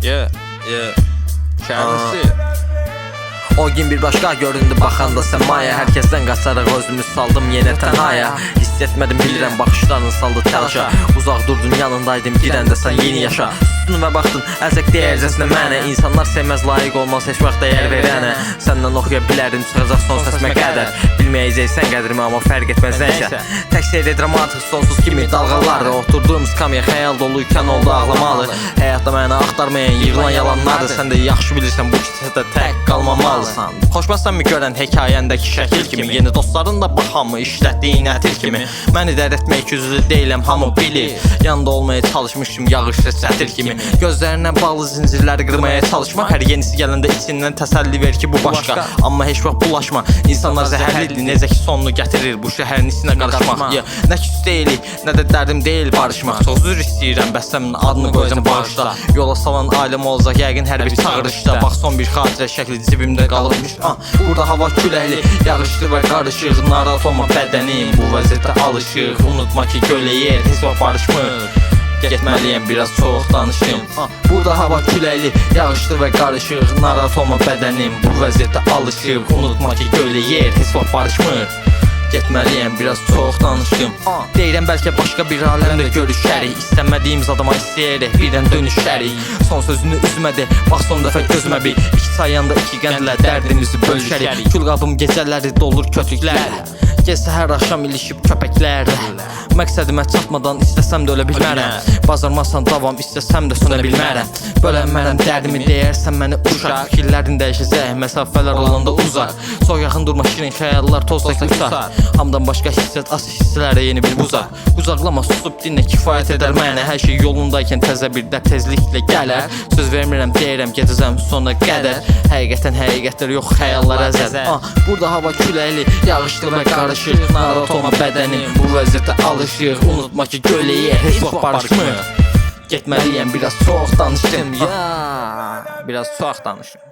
Yeah, yeah. Kendisi. O gün bir başqa göründü baxanda səmaya. Hər kəsdən qaçaraq özümü saldım yenə tənhaya. Hiss etmədim bilirəm baxışlarını saldı təlaşa. Uzaq durdun yanındaydım girəndə sən yeni yaşa. Sustun və baxdın əzək deyərcəsinə mənə. İnsanlar sevməz layiq olmaz heç vaxt dəyər verənə. Səndən oxuya bilərdim çıxacaq son səsimə qədər. Bilməyəcəksən qədrimi amma fərq etməz nəysə. Tək seyr edirəm artıq sonsuz kimi dalğalardır. Oturduğum skamya xəyal doluyken oldu ağlamalı. Həyatda məni axtarmayan yığılan yalanlardır. Sən də yaxşı bilirsən bu kisədə tək qalmamalı. Xoşbəxtsanmı görən hekayəndəki şəkil kimi. Yeni dostların da baxamı işlətdiyin ətir kimi. Məni dərd etmək güclü deyiləm hamı bilir. Yanında olmaya çalışmışım yağış sətir kimi. Gözlərinə bağlı zincirləri qırmaya çalışma. Hər yenisi gələndə içindən təsəlli ver ki bu başqa. Amma heç vaxt bulaşma. İnsanlar zəhərlidir necə ki sonunu gətirir bu şəhərin içinə qarışmaq. Nə küs deyilik nə də dərdim deyil barışmaq. Çox üzr istəyirəm bəs sənin adını qoyacam bağışla. Yola salan ailəm olacaq yəqin hər bir çağırışda. Bax son bir xatirə şəkli cibimdə qalırmış. Burada hava küləkli, yağışlı və qarışıq. Narahat olma bədənim bu vəziyyətə alışıq. Unutma ki gölə yer heç vaxt barışmır. Getməliyəm biraz çox danışım. Burada hava küləkli, yağışlı və qarışıq. Narahat olma bədənim bu vəziyyətə alışıq. Unutma ki gölə yer heç vaxt barışmır. Getməliyəm biraz çox danışım. Deyirəm bəlkə başqa bir aləmdə görüşərik. İstəmədiyimiz adama istəyərək birdən dönüşərik. Son sözünü üzmədi, bax son dəfə gözümə bir. İki sayanda iki qəndlə dərdimizi bölüşərik. Külqabım gecələri dolur kötüklərlə. Gecə hər axşam ilişib köpəklərlə. Məqsədimə çatmadan istəsəm də ölə bilmərəm. Bacarmazsan davam istəsəm də sönə bilmərəm. Bölənmərəm dərdimi deyərsən məni uşaq. Fikirlərin dəyişəcək məsafələr olanda uzaq. Çox yaxın durma şirin xəyallar toz tək uçar. Hamdan başqa hissət as hisslərə yeni bir buzaq. Qucaqlama susub dinlə kifayət edər mənə. Hər şey yolundaykən təzə bir də tezliklə gələr. Söz vermirəm deyirəm gedəcəm sonuna qədər. Həqiqətən həqiqətlər yox xəyallar əzəl. Burada hava küləkli, yağışlı və qarışıq. Narahat olma bədənim bu vəziyyətə alışıq. Unutma ki gölə yer heç vaxt barışmır. Getməliyəm biraz çox danışdım. Ya, biraz çox danışım.